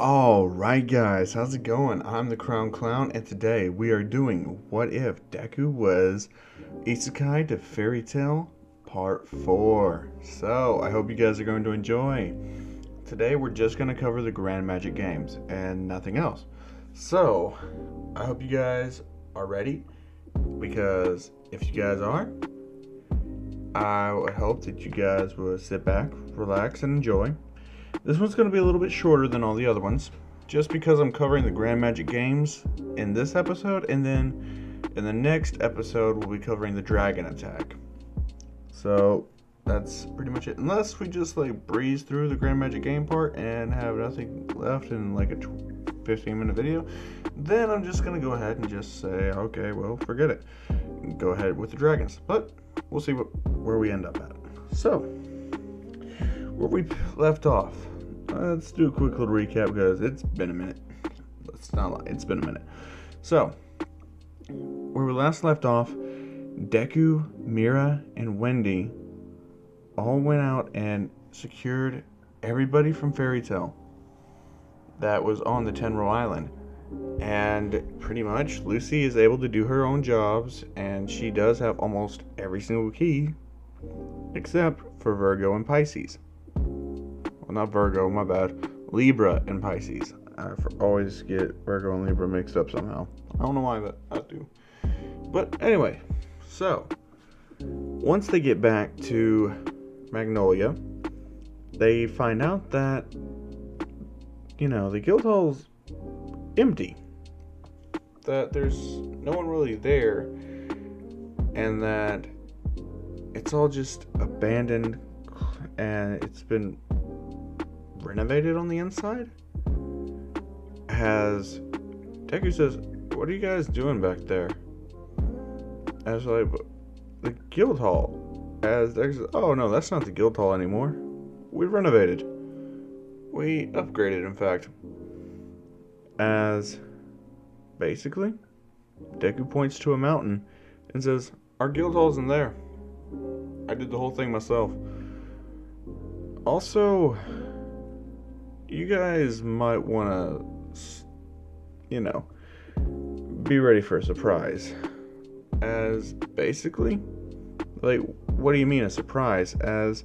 Alright guys, how's it going? I'm the Crown Clown and today we are doing What If Deku Was Isekai to Fairy Tail Part 4. So, I hope you guys are going to enjoy. Today we're just going to cover the Grand Magic Games and nothing else. So, I hope you guys are ready because if you guys are, I would hope that you guys will sit back, relax, and enjoy. This one's going to be a little bit shorter than all the other ones, just because I'm covering the Grand Magic Games in this episode, and then in the next episode we'll be covering the Dragon Attack. So that's pretty much it. Unless we just breeze through the Grand Magic Game part and have nothing left in a 15-minute video, then I'm just going to go ahead and just say, okay, well, forget it. Go ahead with the dragons. But we'll see where we end up at. So, where we left off. Let's do a quick little recap because it's been a minute. Let's not lie, it's been a minute. So, where we last left off, Deku, Mira, and Wendy all went out and secured everybody from Fairy Tail that was on the Tenro Island. And pretty much, Lucy is able to do her own jobs, and she does have almost every single key, except for Virgo and Pisces. Well, not Virgo, my bad. Libra and Pisces. I always get Virgo and Libra mixed up somehow. I don't know why, but I do. But anyway, so once they get back to Magnolia, they find out that, the guild hall's empty. That there's no one really there, and that it's all just abandoned, and it's been renovated on the inside. As Deku says, "What are you guys doing back there?" As the guild hall. As Deku says, "Oh no, that's not the guild hall anymore. We renovated. We upgraded, in fact." As basically, Deku points to a mountain and says, "Our guild hall's in there. I did the whole thing myself. Also, you guys might want to, be ready for a surprise." As basically, what do you mean a surprise? As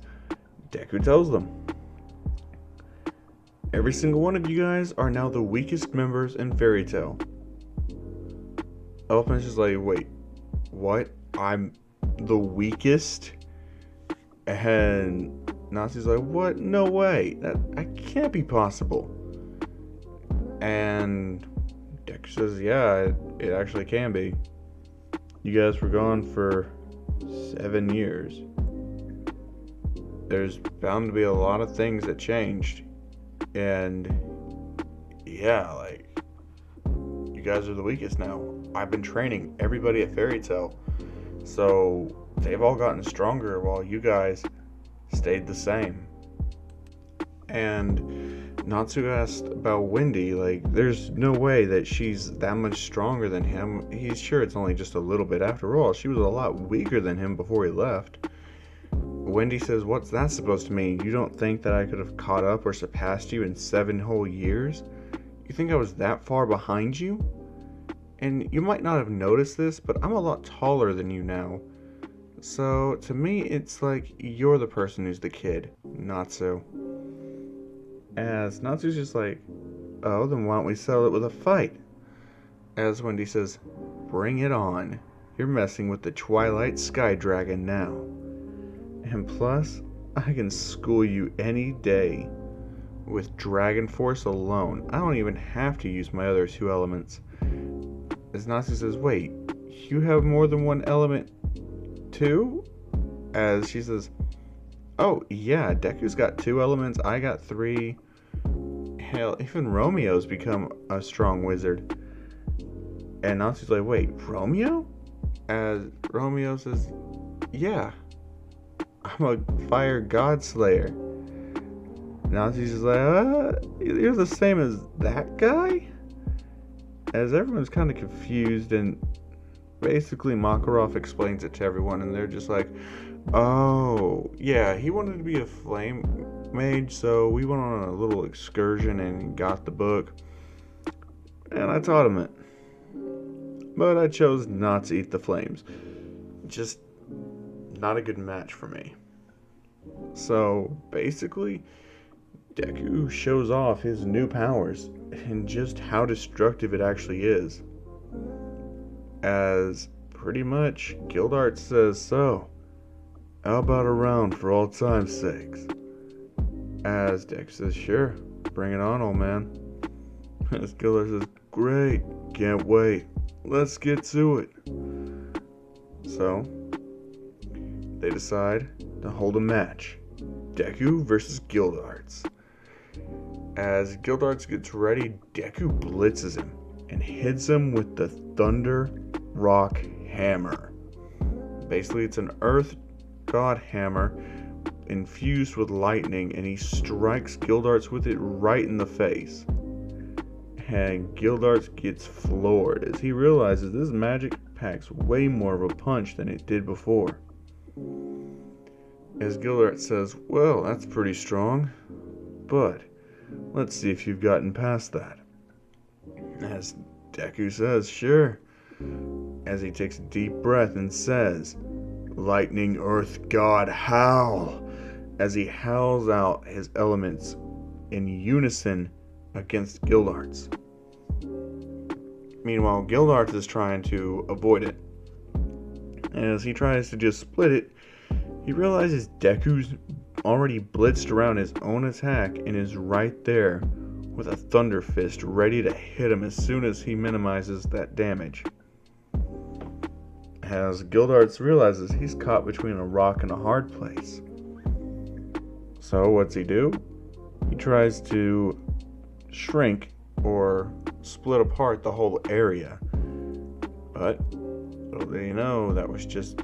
Deku tells them, every single one of you guys are now the weakest members in Fairy Tail. Elephant's just wait, what? I'm the weakest? And Natsu's what? No way. That can't be possible. And Deku says, yeah, it actually can be. You guys were gone for 7 years. There's bound to be a lot of things that changed. And yeah, you guys are the weakest now. I've been training everybody at Fairy Tail, so they've all gotten stronger while you guys stayed the same. And Natsu asked about Wendy, there's no way that she's that much stronger than him. He's sure it's only just a little bit. After all, she was a lot weaker than him before he left. Wendy says, what's that supposed to mean? You don't think that I could have caught up or surpassed you in 7 whole years? You think I was that far behind you? And you might not have noticed this, but I'm a lot taller than you now. So, to me, it's you're the person who's the kid, Natsu. As Natsu's just oh, then why don't we settle it with a fight? As Wendy says, bring it on. You're messing with the Twilight Sky Dragon now. And plus, I can school you any day. With Dragon Force alone, I don't even have to use my other 2 elements. As Natsu says, wait, you have more than 1 element too? As she says, oh yeah, Deku's got 2 elements, I got 3. Hell, even Romeo's become a strong wizard. And Natsu's wait, Romeo? As Romeo says, yeah, I'm a fire god slayer. Natsu's just you're the same as that guy? As everyone's kind of confused, and basically Makarov explains it to everyone, and they're just oh, yeah, he wanted to be a flame mage, so we went on a little excursion and got the book, and I taught him it. But I chose not to eat the flames. Just not a good match for me. So basically, Deku shows off his new powers and just how destructive it actually is. As pretty much Gildart says, so, how about a round for all time's sakes? As Deku says, sure, bring it on, old man. As Gildart says, great, can't wait, let's get to it. So, they decide to hold a match. Deku versus Gildarts. As Gildarts gets ready, Deku blitzes him and hits him with the Thunder Rock Hammer. Basically, it's an Earth God hammer infused with lightning, and he strikes Gildarts with it right in the face. And Gildarts gets floored as he realizes this magic packs way more of a punch than it did before. As Gildarts says, well, that's pretty strong, but let's see if you've gotten past that. As Deku says, sure, as he takes a deep breath and says, Lightning Earth God howl, as he howls out his elements in unison against Gildarts. Meanwhile, Gildarts is trying to avoid it. As he tries to just split it, he realizes Deku's already blitzed around his own attack and is right there with a Thunder Fist ready to hit him as soon as he minimizes that damage. As Gildarts realizes he's caught between a rock and a hard place. So what's he do? He tries to shrink or split apart the whole area. But little did he know that was just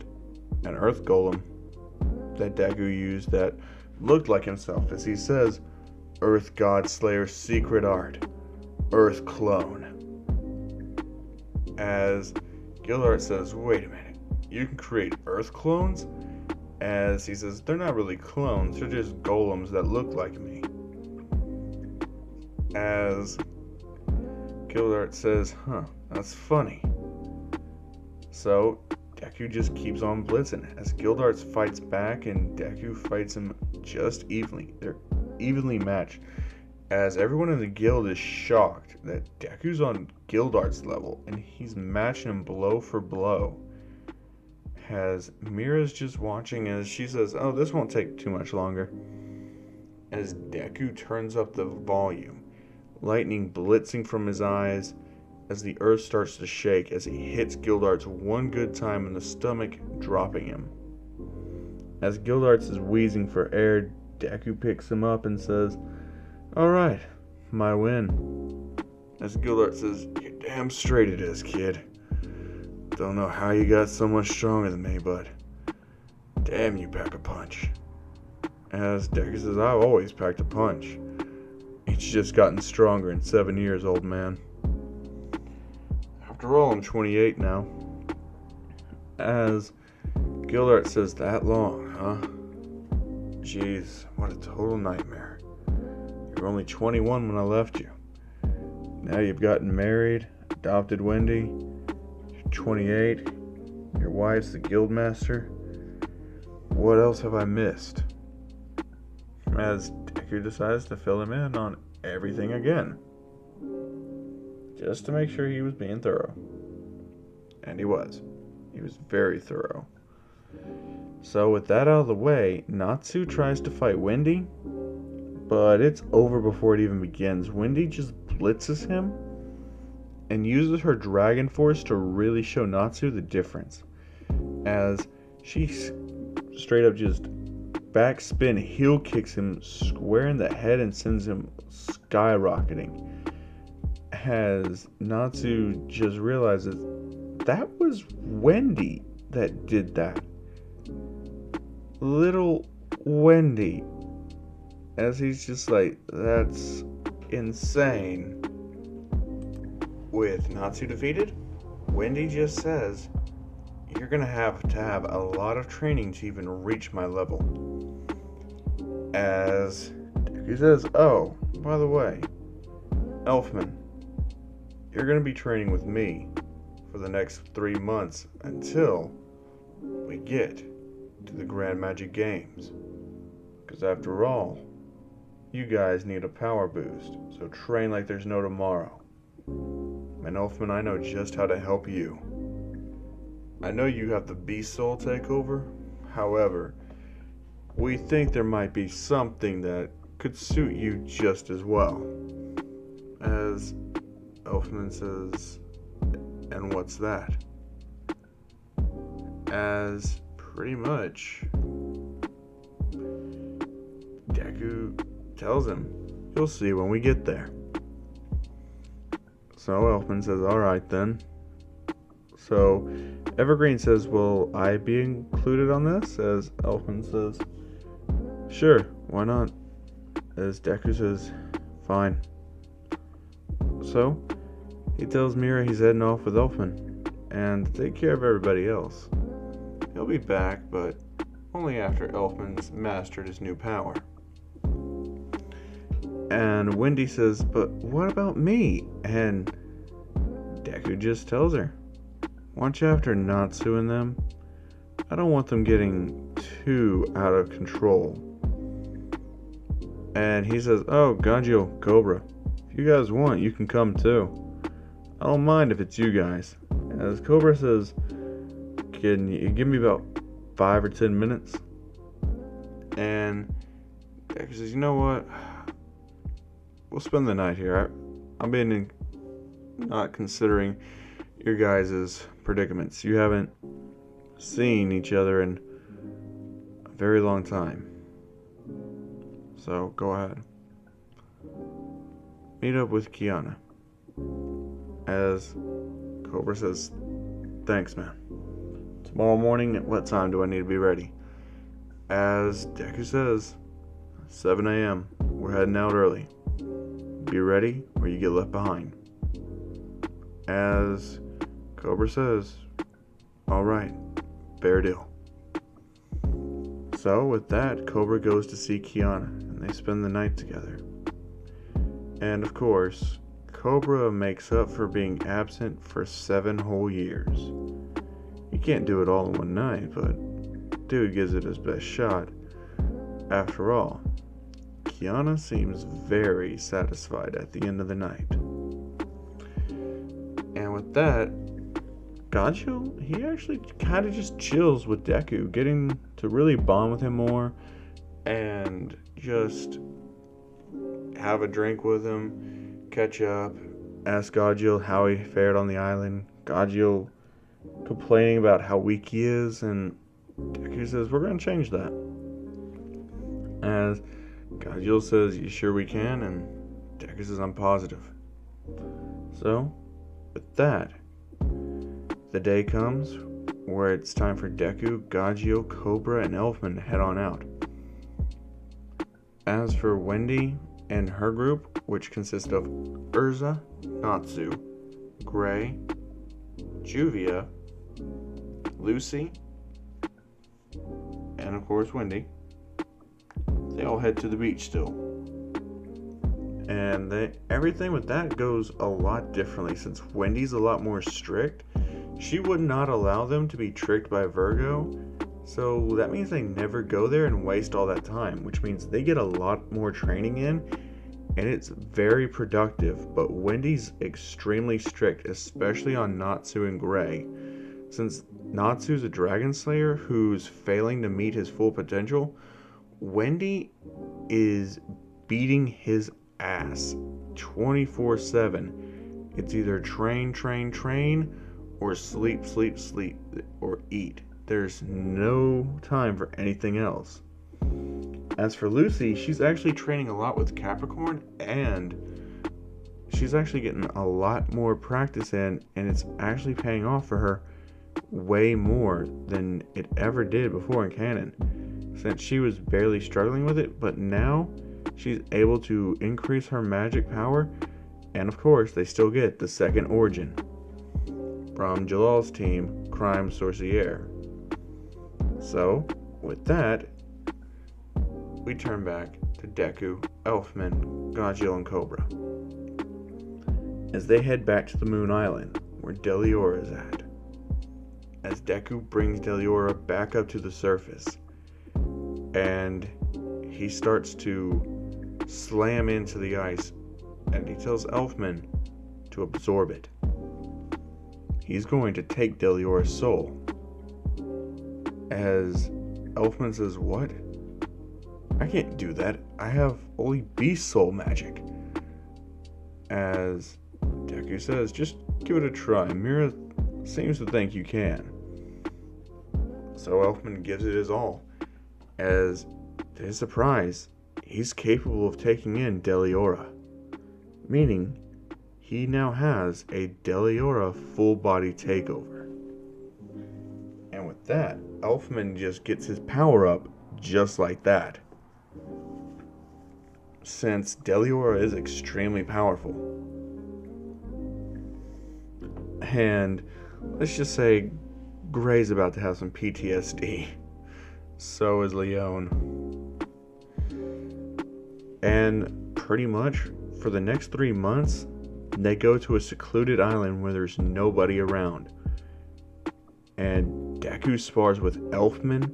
an earth golem that Deku used that looked like himself, as he says, Earth God Slayer's secret art, Earth Clone. As Gildarts says, wait a minute, you can create Earth clones? As he says, they're not really clones, they're just golems that look like me. As Gildarts says, that's funny. So Deku just keeps on blitzing as Gildarts fights back and Deku fights him just evenly. They're evenly matched, as everyone in the guild is shocked that Deku's on Gildarts level and he's matching him blow for blow. As Mira's just watching as she says, oh, this won't take too much longer. As Deku turns up the volume, lightning blitzing from his eyes, as the earth starts to shake as he hits Gildarts one good time in the stomach, dropping him. As Gildarts is wheezing for air, Deku picks him up and says, alright, my win. As Gildarts says, you're damn straight it is, kid. Don't know how you got so much stronger than me, but damn, you pack a punch. As Deku says, I've always packed a punch. It's just gotten stronger in 7 years, old man. After all, I'm 28 now. As Gildarts says, that long, huh? Jeez, what a total nightmare. You were only 21 when I left you. Now you've gotten married, adopted Wendy, you're 28, your wife's the guildmaster. What else have I missed? As Deku decides to fill him in on everything again, just to make sure he was being thorough. And he was. He was very thorough. So with that out of the way, Natsu tries to fight Wendy, but it's over before it even begins. Wendy just blitzes him and uses her Dragon Force to really show Natsu the difference, as she straight up just backspin heel kicks him square in the head and sends him skyrocketing. As Natsu just realizes that was Wendy that did that. Little Wendy. As he's just like, that's insane. With Natsu defeated, Wendy just says, you're gonna have to have a lot of training to even reach my level. As Deku says, oh, by the way, Elfman, you're going to be training with me for the next 3 months until we get to the Grand Magic Games. Because after all, you guys need a power boost, so train like there's no tomorrow. And Elfman, I know just how to help you. I know you have the Beast Soul takeover, however, we think there might be something that could suit you just as well. As Elfman says, and what's that? As pretty much Deku tells him, you'll see when we get there. So Elfman says, alright then. So Evergreen says, will I be included on this? As Elfman says, sure, why not? As Deku says, fine. So he tells Mira he's heading off with Elfman and to take care of everybody else. He'll be back, but only after Elfman's mastered his new power. And Wendy says, but what about me? And Deku just tells her, watch after Natsu and them. I don't want them getting too out of control. And he says, oh, Ganjio, Cobra, if you guys want, you can come too. I don't mind if it's you guys. As Cobra says, can you give me about 5 or 10 minutes? And Deku says, you know what? We'll spend the night here. I'm being not considering your guys' predicaments. You haven't seen each other in a very long time. So go ahead. Meet up with Kiana. As Cobra says, thanks, man. Tomorrow morning, at what time do I need to be ready? As Deku says, 7 a.m. We're heading out early. Be ready or you get left behind. As Cobra says, alright, fair deal. So with that, Cobra goes to see Kiana and they spend the night together. And of course, Cobra makes up for being absent for 7 whole years. He can't do it all in one night, but dude gives it his best shot. After all, Kiana seems very satisfied at the end of the night. And with that, Gancho, he actually kind of just chills with Deku, getting to really bond with him more and just have a drink with him, catch up, ask Gajil how he fared on the island. Gajil complaining about how weak he is, and Deku says, we're going to change that. As Gajil says, you sure we can? And Deku says, I'm positive. So, with that, the day comes where it's time for Deku, Gajil, Cobra, and Elfman to head on out. As for Wendy and her group, which consists of Urza, Natsu, Gray, Juvia, Lucy, and of course Wendy, they all head to the beach still. And everything with that goes a lot differently since Wendy's a lot more strict. She would not allow them to be tricked by Virgo, so that means they never go there and waste all that time, which means they get a lot more training in, and it's very productive. But Wendy's extremely strict, especially on Natsu and Gray. Since Natsu's a dragon slayer who's failing to meet his full potential, Wendy is beating his ass 24/7. It's either train, or sleep, or eat. There's no time for anything else. As for Lucy, she's actually training a lot with Capricorn, and she's actually getting a lot more practice in, and it's actually paying off for her way more than it ever did before in canon, since she was barely struggling with it, but now she's able to increase her magic power, and of course they still get the second origin from Jalal's team, Crime Sorcier. So with that, we turn back to Deku, Elfman, Gajil, and Cobra as they head back to the Moon Island where Deliora is at. As Deku brings Deliora back up to the surface and he starts to slam into the ice, and he tells Elfman to absorb it. He's going to take Deliora's soul. As Elfman says, "What? I can't do that. I have only beast soul magic." As Deku says, "Just give it a try. Mira seems to think you can." So Elfman gives it his all. As, to his surprise, he's capable of taking in Deliora. Meaning, he now has a Deliora full body takeover. And with that, Elfman just gets his power up just like that. Since Deliora is extremely powerful. And let's just say Gray's about to have some PTSD. So is Leon. And pretty much for the next 3 months, they go to a secluded island where there's nobody around. And Deku spars with Elfman,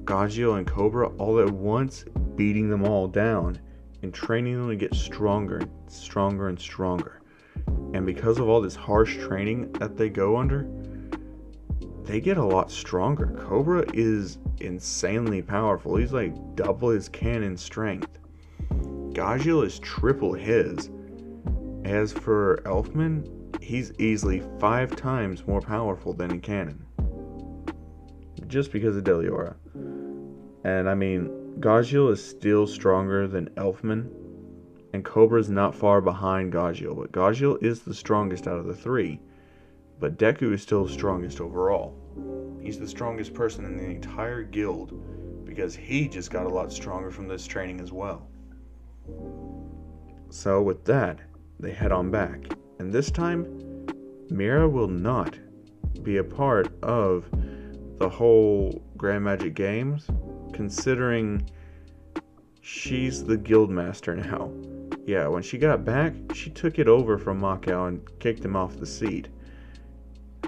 Gajil, and Cobra all at once, beating them all down and training them to get stronger and stronger and stronger. And because of all this harsh training that they go under, they get a lot stronger. Cobra is insanely powerful. He's like double his cannon strength. Gajil is triple his. As for Elfman, he's easily 5 times more powerful than in canon. Just because of Deliora. And I mean, Gajil is still stronger than Elfman, and Cobra's not far behind Gajil, but Gajil is the strongest out of the 3. But Deku is still the strongest overall. He's the strongest person in the entire guild because he just got a lot stronger from this training as well. So with that, they head on back. And this time, Mira will not be a part of the whole Grand Magic Games, considering she's the guild master now. Yeah, when she got back, she took it over from Makao and kicked him off the seat.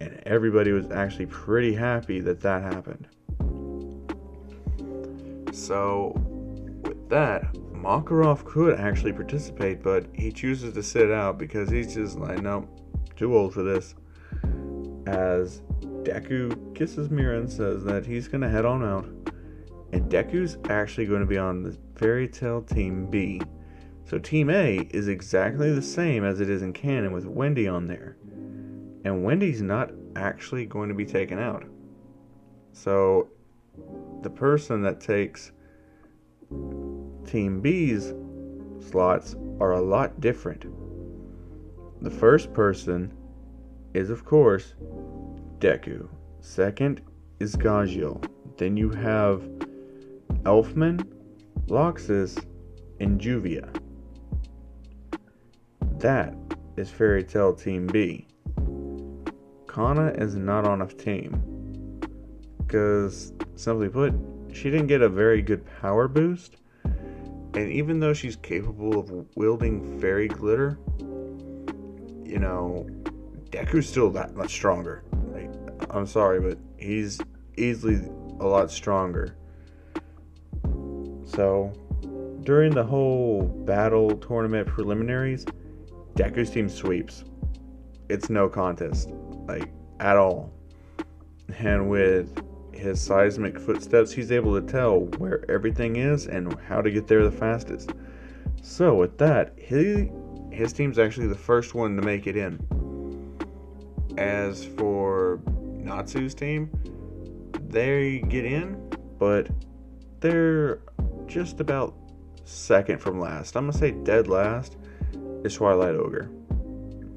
And everybody was actually pretty happy that that happened. So, with that, Makarov could actually participate, but he chooses to sit out because he's just like, nope, too old for this. As Deku kisses Mira and says that he's going to head on out. And Deku's actually going to be on the Fairy Tail Team B. So Team A is exactly the same as it is in canon with Wendy on there. And Wendy's not actually going to be taken out. So the person that takes Team B's slots are a lot different. The first person is, of course, Deku. Second is Gajil. Then you have Elfman, Loxus, and Juvia. That is Fairy Tail Team B. Kana is not on a team because, simply put, she didn't get a very good power boost, and even though she's capable of wielding fairy glitter, you know, Deku's still that much stronger. Like, I'm sorry, but he's easily a lot stronger. So, during the whole battle tournament preliminaries, Deku's team sweeps. It's no contest, like, at all. And with his seismic footsteps, he's able to tell where everything is and how to get there the fastest. So with that, his team's actually the first one to make it in. As for Natsu's team, they get in, but they're just about second from last. I'm gonna say dead last is Twilight Ogre.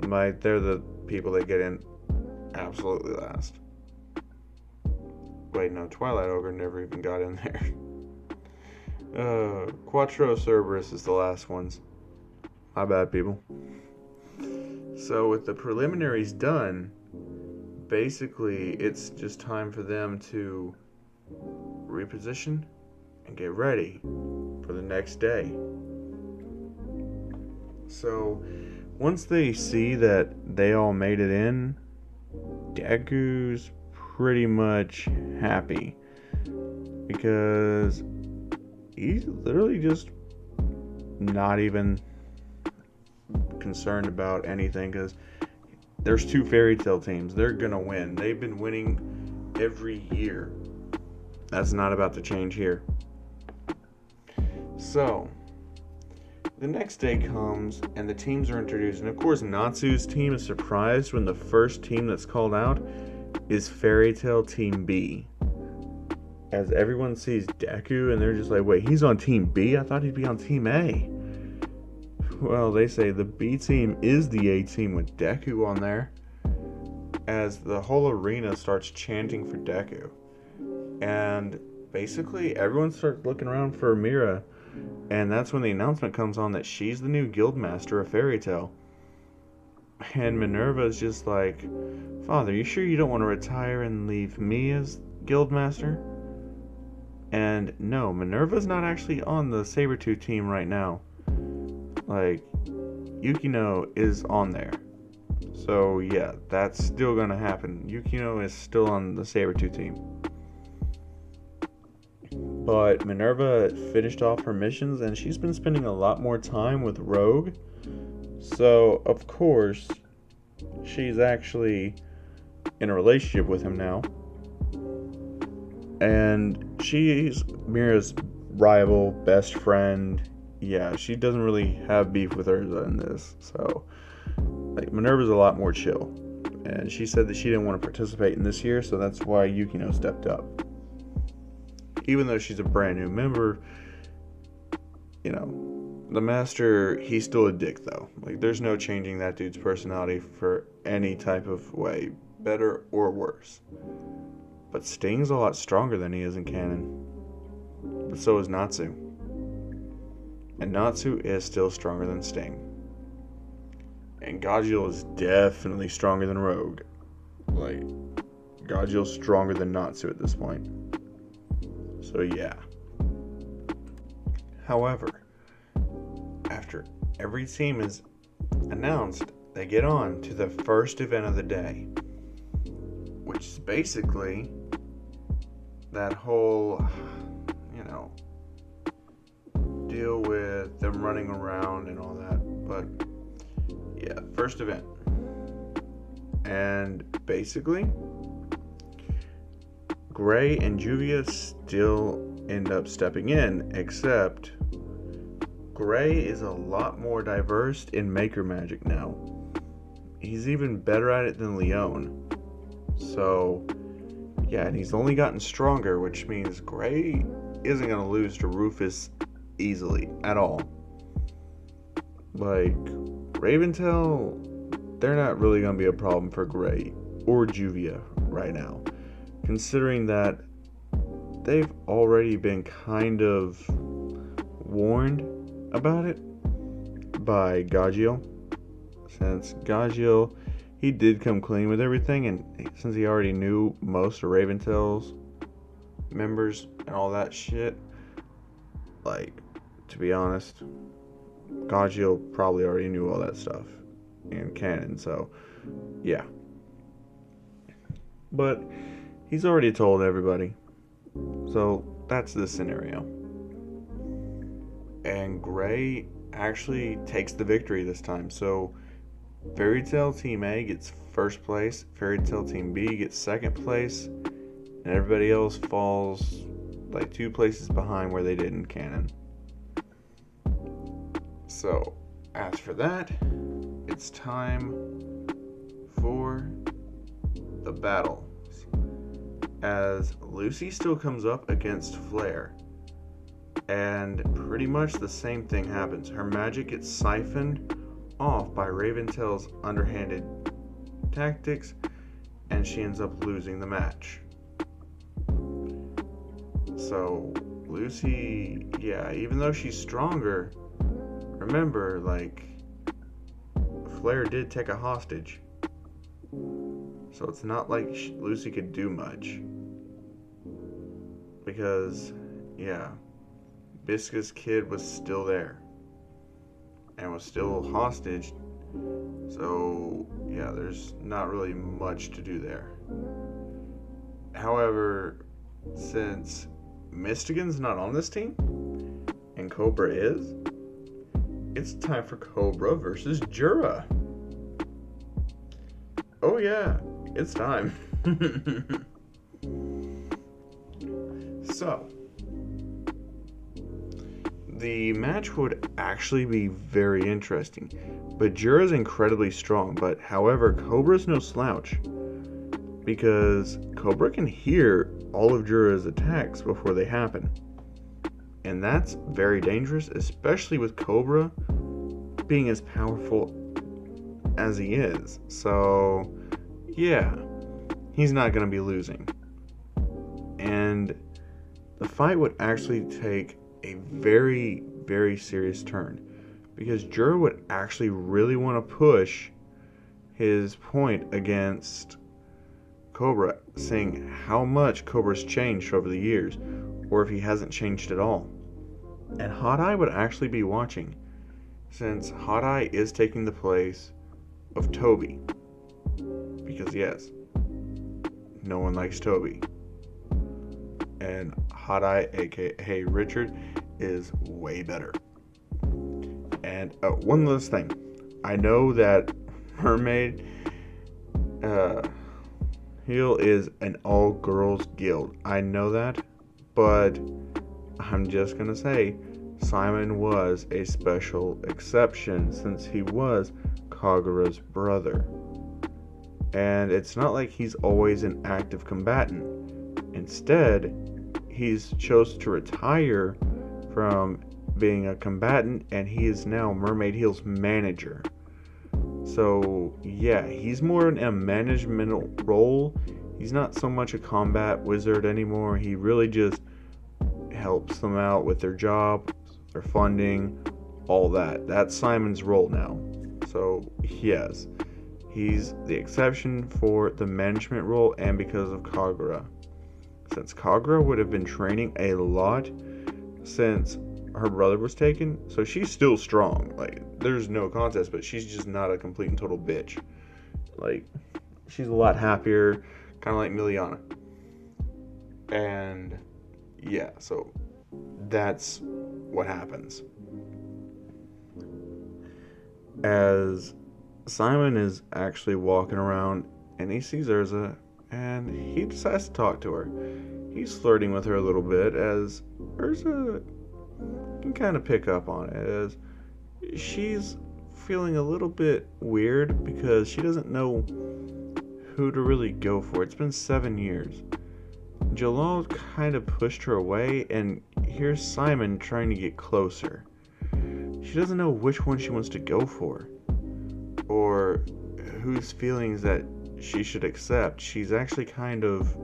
They're the people that get in absolutely last. Wait, no, Twilight Ogre never even got in there. Quattro Cerberus is the last ones. My bad, people. So with the preliminaries done, basically it's just time for them to reposition and get ready for the next day. So, once they see that they all made it in, Deku's pretty much happy because he's literally just not even concerned about anything because there's 2 fairy tale teams. They're gonna win. They've been winning every year. That's not about to change here. So, the next day comes and the teams are introduced. And of course, Natsu's team is surprised when the first team that's called out is Fairy Tail Team B. As everyone sees Deku and they're just like, wait, he's on Team B? I thought he'd be on Team A. Well, they say the B team is the A team with Deku on there. As the whole arena starts chanting for Deku. And basically everyone starts looking around for Mira. And that's when the announcement comes on that she's the new guildmaster of Fairy Tail. And Minerva's just like, Father, you sure you don't want to retire and leave me as guildmaster? And no, Minerva's not actually on the Sabretooth team right now. Like, Yukio is on there. So yeah, that's still gonna happen. Yukio is still on the Sabretooth team. But Minerva finished off her missions and she's been spending a lot more time with Rogue. So, of course, she's actually in a relationship with him now. And she's Mira's rival, best friend. Yeah, she doesn't really have beef with her in this. So, like, Minerva's a lot more chill. And she said that she didn't want to participate in this year, so that's why Yukio stepped up. Even though she's a brand new member, you know, the master, he's still a dick though. Like, there's no changing that dude's personality for any type of way, better or worse. But Sting's a lot stronger than he is in canon. But so is Natsu. And Natsu is still stronger than Sting. And Gajeel is definitely stronger than Rogue. Like, Gajeel's stronger than Natsu at this point. So yeah. However, after every team is announced, they get on to the first event of the day, which is basically that whole, you know, deal with them running around and all that. But yeah, first event. And basically, Gray and Juvia still end up stepping in, except Gray is a lot more diverse in Maker Magic now. He's even better at it than Leon. So, yeah, and he's only gotten stronger, which means Gray isn't going to lose to Rufus easily at all. Like, Raventail, they're not really going to be a problem for Gray or Juvia right now, considering that they've already been kind of warned about it by Gajeel. Since Gajeel, he did come clean with everything, and since he already knew most of Raventail's members and all that shit, like, to be honest, Gajeel probably already knew all that stuff in canon, so yeah. But he's already told everybody. So that's the scenario. And Gray actually takes the victory this time. So Fairy Tail Team A gets first place, Fairy Tail Team B gets second place, and everybody else falls like 2 places behind where they did in canon. So as for that, it's time for the battle. As Lucy still comes up against Flare, and pretty much the same thing happens. Her magic gets siphoned off by Raventail's underhanded tactics, and she ends up losing the match. So Lucy, yeah, even though she's stronger, remember, like, Flare did take a hostage. So it's not like Lucy could do much. Because, yeah, Biscuit's kid was still there and was still hostage. So, yeah, there's not really much to do there. However, since Mystigan's not on this team and Cobra is, it's time for Cobra versus Jura. Oh, yeah, it's time. So, the match would actually be very interesting, but Jura's incredibly strong, but however, Cobra's no slouch, because Cobra can hear all of Jura's attacks before they happen, and that's very dangerous, especially with Cobra being as powerful as he is. So, yeah, he's not going to be losing. And the fight would actually take a very, very serious turn, because Jura would actually really want to push his point against Cobra, saying how much Cobra's changed over the years, or if he hasn't changed at all. And Hot Eye would actually be watching, since Hot Eye is taking the place of Toby. Because yes, no one likes Toby. And Hot Eye, aka Richard, is way better. And one last thing. I know that Mermaid Heel is an all-girls guild. I know that, but I'm just gonna say Simon was a special exception since he was Kagura's brother. And it's not like he's always an active combatant. Instead, he's chose to retire from being a combatant, and he is now Mermaid Heel's manager. So yeah, he's more in a managemental role. He's not so much a combat wizard anymore. He really just helps them out with their job, their funding, all that. That's Simon's role now. So yes, he's the exception for the management role, and because of Kagura. Since Kagura would have been training a lot since her brother was taken, so she's still strong. Like, there's no contest, but she's just not a complete and total bitch. Like, she's a lot happier, kind of like Miliana. And yeah, so that's what happens. As Simon is actually walking around and he sees Urza, and he decides to talk to her. He's flirting with her a little bit, as Urza can kind of pick up on it, as she's feeling a little bit weird because she doesn't know who to really go for. It's been 7 years. Jalal kind of pushed her away, and here's Simon trying to get closer. She doesn't know which one she wants to go for, or whose feelings that she should accept. She's actually kind of,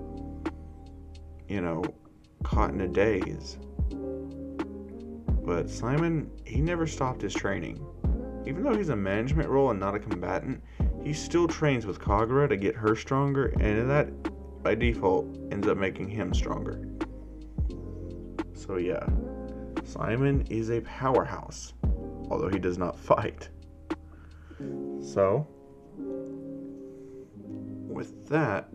caught in a daze. But Simon, he never stopped his training. Even though he's a management role and not a combatant, he still trains with Kagura to get her stronger, and that, by default, ends up making him stronger. So yeah, Simon is a powerhouse, although he does not fight. So, with that,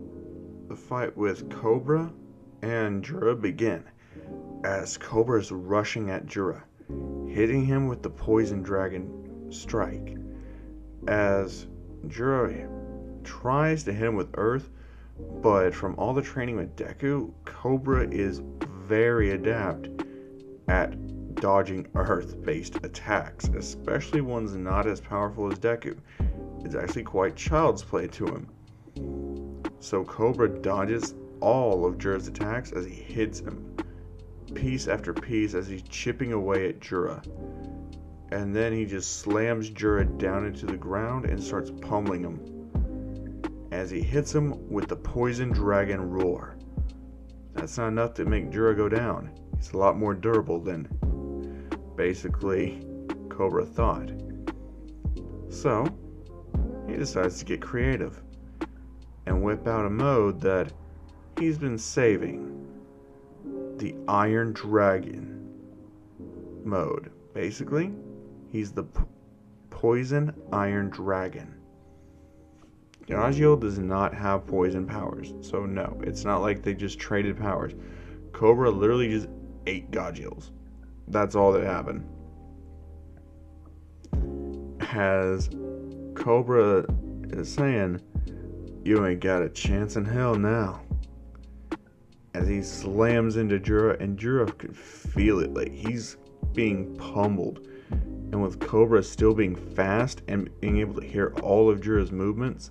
the fight with Cobra and Jura begin, as Cobra is rushing at Jura, hitting him with the Poison Dragon strike, as Jura tries to hit him with Earth, but from all the training with Deku, Cobra is very adept at dodging Earth-based attacks, especially ones not as powerful as Deku. It's actually quite child's play to him. So Cobra dodges all of Jura's attacks as he hits him piece after piece as he's chipping away at Jura. And then he just slams Jura down into the ground and starts pummeling him as he hits him with the Poison Dragon Roar. That's not enough to make Jura go down. He's a lot more durable than basically Cobra thought. So he decides to get creative and whip out a mode that he's been saving. The Iron Dragon. mode. Basically, he's the Poison Iron Dragon. Gagio does not have poison powers, so no, it's not like they just traded powers. Cobra literally just ate Gagios. That's all that happened. As Cobra is saying, you ain't got a chance in hell now. As he slams into Jura, and Jura can feel it, like he's being pummeled. And with Cobra still being fast and being able to hear all of Jura's movements,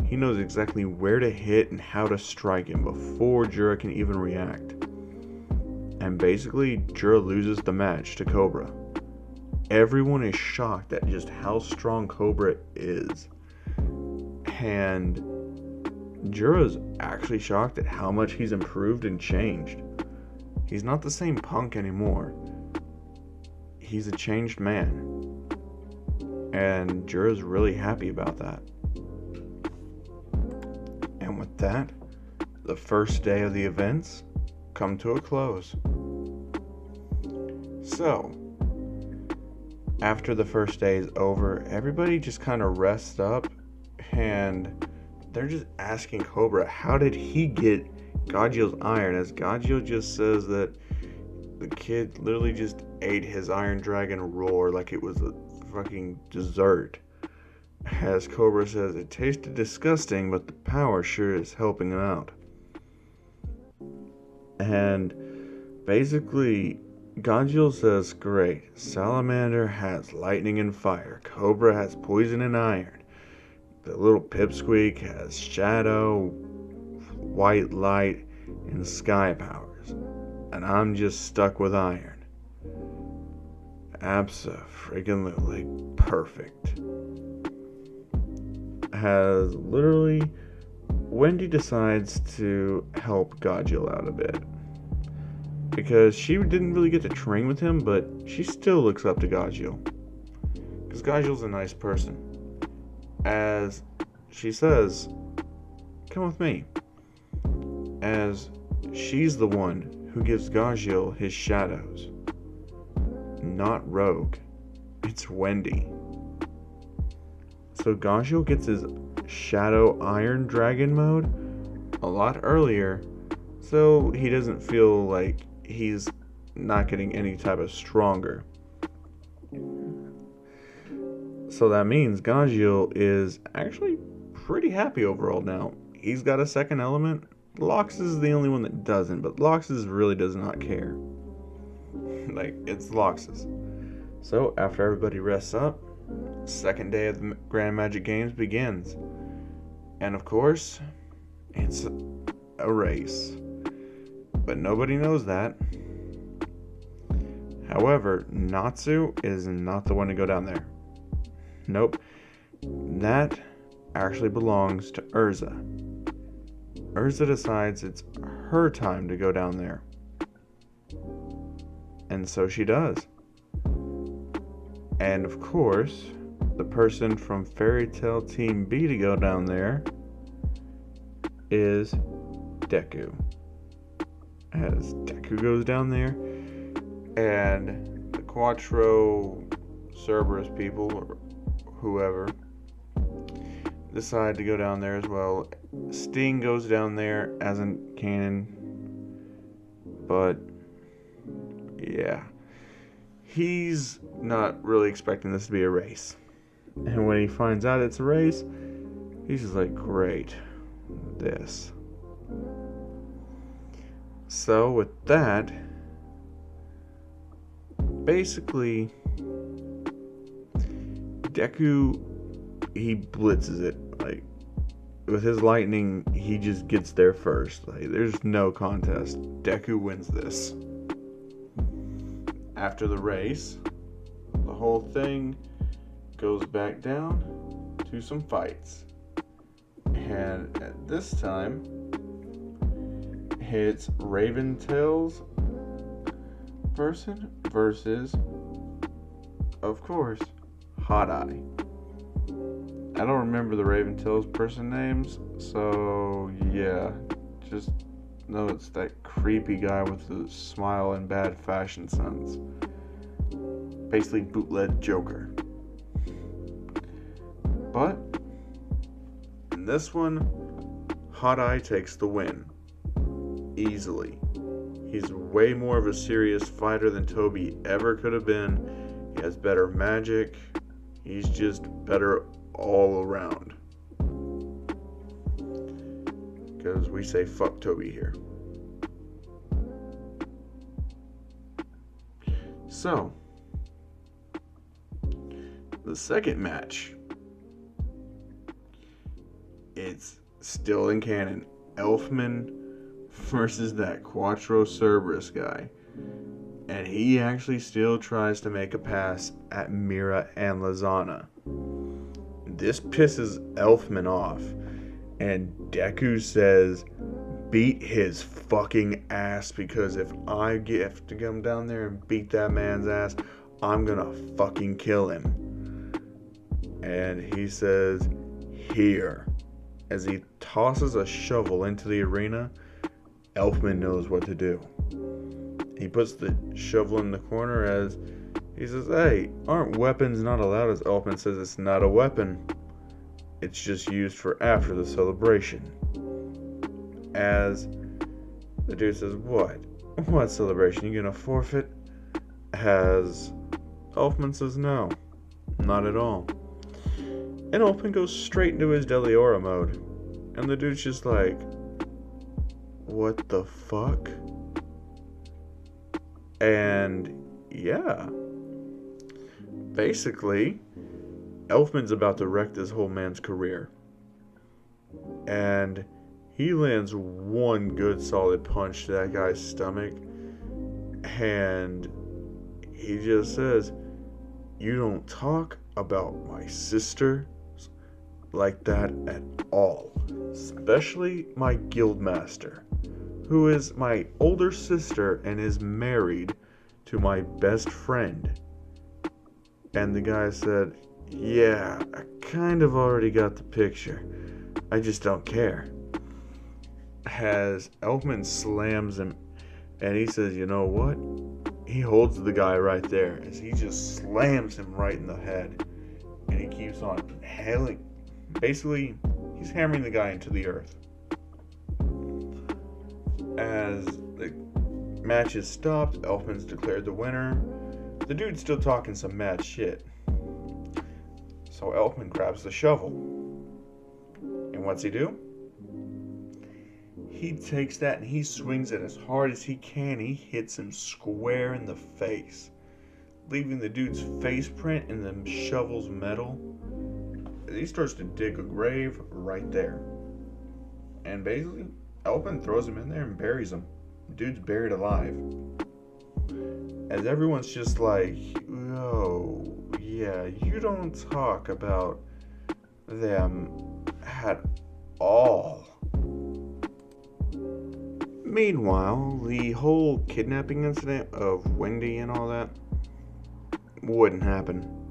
he knows exactly where to hit and how to strike him before Jura can even react. And basically, Jura loses the match to Cobra. Everyone is shocked at just how strong Cobra is. And Jura's actually shocked at how much he's improved and changed. He's not the same punk anymore. He's a changed man. And Jura's really happy about that. And with that, the first day of the events come to a close. So, after the first day is over, everybody just kind of rests up and they're just asking Cobra, how did he get Gagio's iron? As Gagio just says that the kid literally just ate his Iron Dragon roar like it was a fucking dessert. As Cobra says, it tasted disgusting, but the power sure is helping him out. And basically, Gagio says, great, Salamander has lightning and fire, Cobra has poison and iron, the little pipsqueak has shadow, white light, and sky powers, and I'm just stuck with iron. Abso-freaking-lutely perfect. Has literally, Wendy decides to help Gagio out a bit. Because she didn't really get to train with him, but she still looks up to Gagio. Because Gagio's a nice person. As she says, come with me. As she's the one who gives Gagio his shadows. Not Rogue. It's Wendy. So Gagio gets his Shadow Iron Dragon mode a lot earlier, so he doesn't feel like he's not getting any type of stronger. So that means Gagio is actually pretty happy overall now. He's got a second element. Lox is the only one that doesn't, but Lox's really does not care. Like, it's Lox's. So after everybody rests up, second day of the Grand Magic Games begins. And of course, it's a race. But nobody knows that. However, Natsu is not the one to go down there. Nope. That actually belongs to Urza. Urza decides it's her time to go down there. And so she does. And of course, the person from Fairy Tail Team B to go down there is Deku. As Deku goes down there, and the Quattro Cerberus people, or whoever, decide to go down there as well. Sting goes down there as a canon, but yeah, he's not really expecting this to be a race. And when he finds out it's a race, he's just like, great, this. So with that, basically, Deku, he blitzes it. Like, with his lightning, he just gets there first. Like, there's no contest. Deku wins this. After the race, the whole thing goes back down to some fights. And at this time, it's Raventail's person versus, of course, Hot Eye. I don't remember the Raventail's person names, so yeah, just know it's that creepy guy with the smile and bad fashion sense. basically bootleg Joker. But in this one, Hot Eye takes the win. Easily. He's way more of a serious fighter than Toby ever could have been. He has better magic. He's just better all around. Because we say fuck Toby here. So, the second match. It's still in canon. Elfman versus that Quattro Cerberus guy. And he actually still tries to make a pass at Mira and Lizana. This pisses Elfman off. And Deku says, beat his fucking ass, because if I have to come down there and beat that man's ass, I'm gonna fucking kill him. And he says, here. As he tosses a shovel into the arena, Elfman knows what to do. He puts the shovel in the corner as he says, hey, aren't weapons not allowed? As Elfman says, it's not a weapon. It's just used for after the celebration. As the dude says, what? What celebration? You gonna forfeit? As Elfman says, no, not at all. And Elfman goes straight into his Deliora mode. And the dude's just like, what the fuck? And yeah. Basically, Elfman's about to wreck this whole man's career. And he lands one good solid punch to that guy's stomach. And he just says, you don't talk about my sister like that at all. Especially my guildmaster, who is my older sister and is married to my best friend. And the guy said, yeah, I kind of already got the picture. I just don't care. As Elfman slams him, and he says, you know what? He holds the guy right there as he just slams him right in the head. And he keeps on hailing. Basically, he's hammering the guy into the earth. As the match is stopped, Elfman's declared the winner. The dude's still talking some mad shit. So Elfman grabs the shovel. And what's he do? He takes that and he swings it as hard as he can. He hits him square in the face, leaving the dude's face print in the shovel's metal. He starts to dig a grave right there. And basically, Elfman throws him in there and buries him. The dude's buried alive. As everyone's just like, oh, yeah, you don't talk about them at all. Meanwhile, the whole kidnapping incident of Wendy and all that wouldn't happen.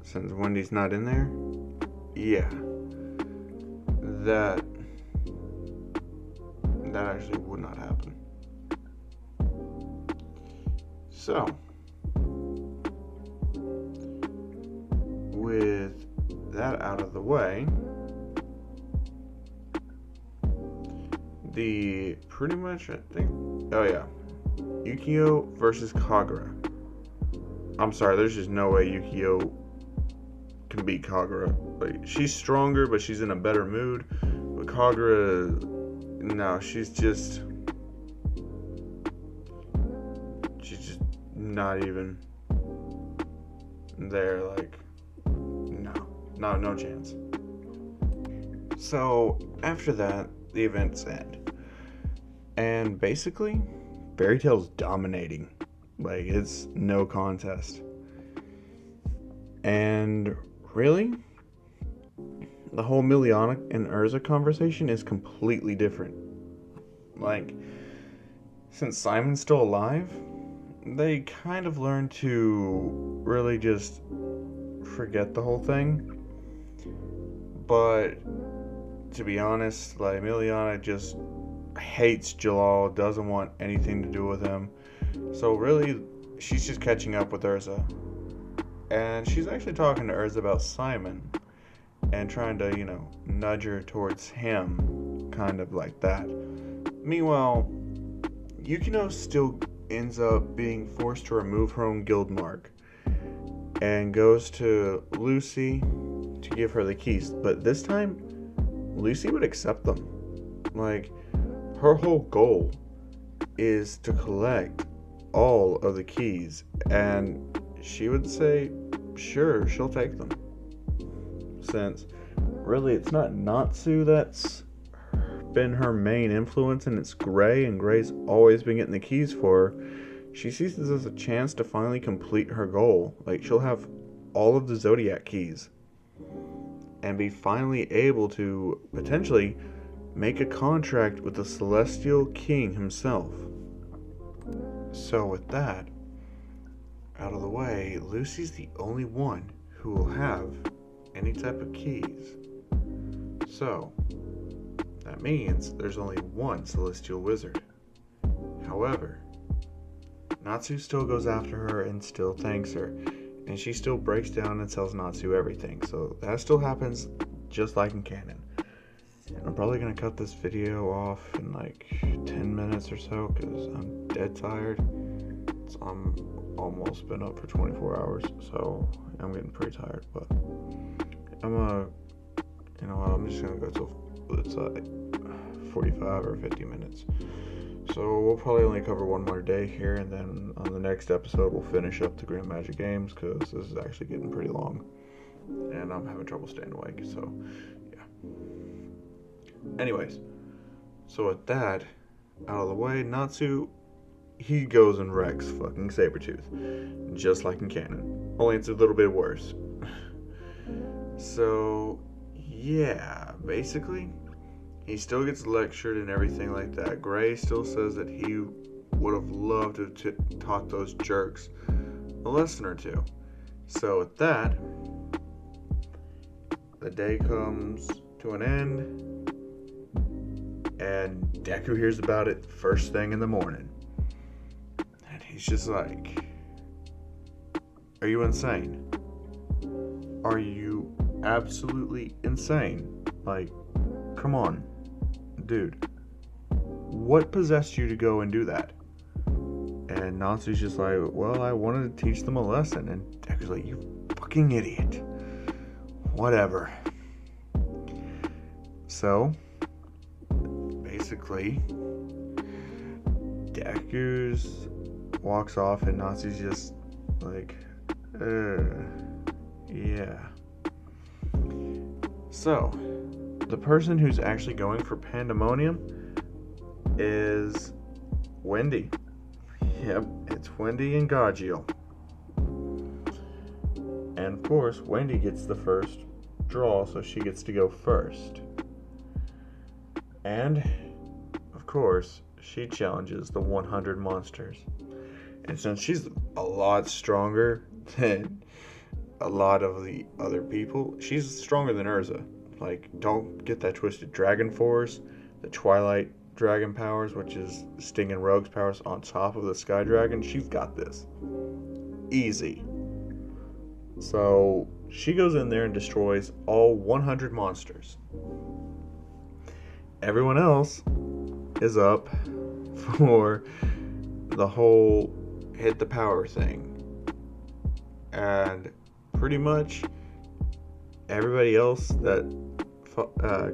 Since Wendy's not in there, yeah, that actually would not happen. So, with that out of the way, pretty much, I think, oh yeah, Yukio versus Kagura. I'm sorry, there's just no way Yukio can beat Kagura. Like, she's stronger, but she's in a better mood. But Kagura, no, she's just not even there. Like, no chance. So after that, the events end. And basically, Fairy Tail's dominating. Like, it's no contest. And really, the whole Miliana and Urza conversation is completely different. Like, since Simon's still alive, they kind of learned to really just forget the whole thing. But to be honest, like, Miliana just hates Jalal, doesn't want anything to do with him. So really, she's just catching up with Urza. And she's actually talking to Urza about Simon and trying to, nudge her towards him, kind of like that. Meanwhile, Yukino still ends up being forced to remove her own guild mark and goes to Lucy to give her the keys. But this time, Lucy would accept them. Like, her whole goal is to collect all of the keys, and she would say, sure, she'll take them. Since, really, it's not Natsu that's been her main influence, and it's Gray, and Gray's always been getting the keys for her. She sees this as a chance to finally complete her goal. Like, she'll have all of the Zodiac keys and be finally able to potentially make a contract with the Celestial King himself. So with that out of the way, Lucy's the only one who will have any type of keys. So that means there's only one Celestial Wizard. However, Natsu still goes after her and still thanks her, and she still breaks down and tells Natsu everything. So that still happens just like in canon. And I'm probably going to cut this video off in like 10 minutes or so because I'm dead tired. I'm almost been up for 24 hours, so I'm getting pretty tired. But I'm just going to go till it's like 45 or 50 minutes. So we'll probably only cover one more day here, and then on the next episode we'll finish up the Grand Magic Games because this is actually getting pretty long and I'm having trouble staying awake, so yeah. Anyways, so with that out of the way, Natsu, he goes and wrecks fucking Sabretooth, just like in canon, only it's a little bit worse. So yeah, basically he still gets lectured and everything like that. Gray still says that he would have loved to have taught those jerks a lesson or two. So with that, the day comes to an end, and Deku hears about it first thing in the morning. And he's just like, are you insane? Are you absolutely insane? Like, come on. Dude, what possessed you to go and do that? And Natsu's just like, well, I wanted to teach them a lesson. And Deku's like, you fucking idiot. Whatever. So, basically, Deku's walks off and Natsu's just like, yeah. So, the person who's actually going for Pandemonium is Wendy. Yep, it's Wendy and Gagio. And of course, Wendy gets the first draw, so she gets to go first. And, of course, she challenges the 100 monsters. And since she's a lot stronger than a lot of the other people, she's stronger than Urza. Like, don't get that twisted. Dragon Force, the Twilight Dragon powers, which is Sting and Rogue's powers on top of the Sky Dragon, she's got this. Easy. So, she goes in there and destroys all 100 monsters. Everyone else is up for the whole hit the power thing. And pretty much everybody else that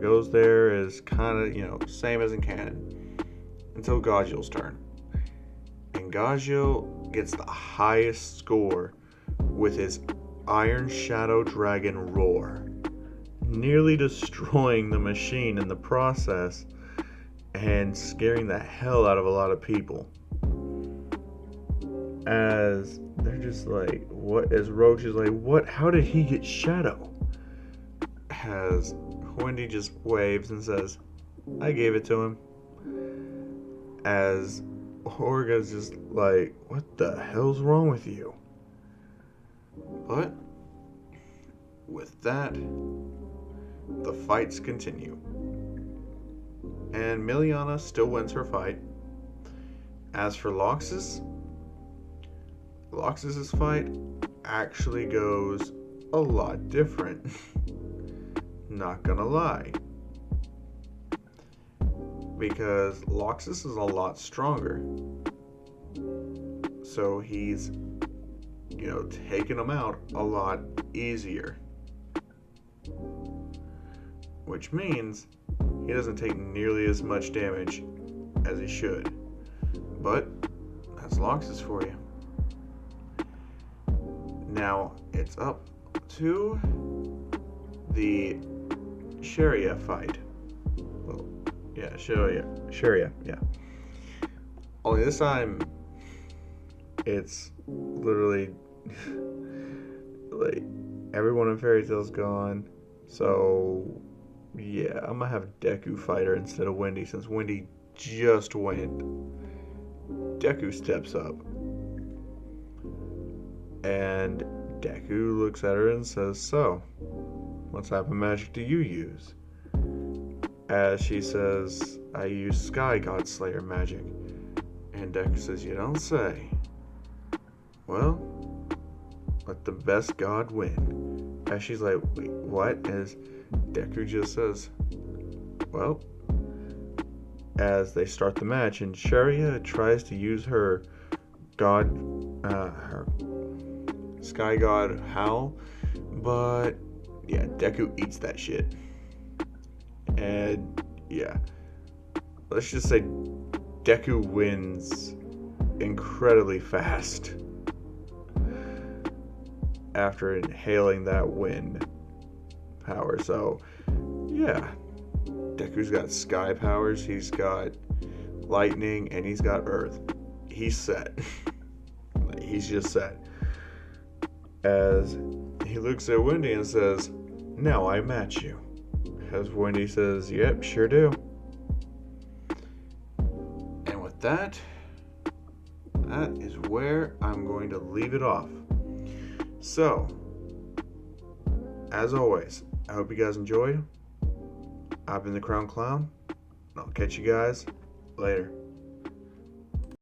goes there is kind of, same as in canon. Until Gagio's turn. And Gagio gets the highest score with his Iron Shadow Dragon Roar, nearly destroying the machine in the process and scaring the hell out of a lot of people. As they're just like, what? As Rogue's just like, what? How did he get Shadow? As Wendy just waves and says, I gave it to him. As Orga's just like, what the hell's wrong with you? But with that, the fights continue. And Miliana still wins her fight. As for Loxus, Loxus's fight actually goes a lot different. Not gonna lie. Because Loxus is a lot stronger. So he's, taking him out a lot easier. Which means he doesn't take nearly as much damage as he should. But that's Loxus for you. Now it's up to the Sharia fight. Well, yeah, Sharia, yeah. Only this time, it's literally like everyone in Fairy Tail's gone. So yeah, I'm gonna have Deku fight her instead of Wendy, since Wendy just went. Deku steps up, and Deku looks at her and says, "So, what type of magic do you use?" As she says, "I use Sky God Slayer magic." And Deku says, "You don't say. Well, let the best god win." As she's like, "Wait, what?" As Deku just says, "Well," as they start the match, and Sharia tries to use her her Sky God Howl, but yeah, Deku eats that shit. And yeah, let's just say Deku wins incredibly fast after inhaling that wind power. So yeah, Deku's got sky powers, he's got lightning, and he's got earth. He's set. He's just set. As he looks at Wendy and says, "Now I match you." As Wendy says, "Yep, sure do." And with that is where I'm going to leave it off. So, as always, I hope you guys enjoyed. I've been the Crown Clown, and I'll catch you guys later.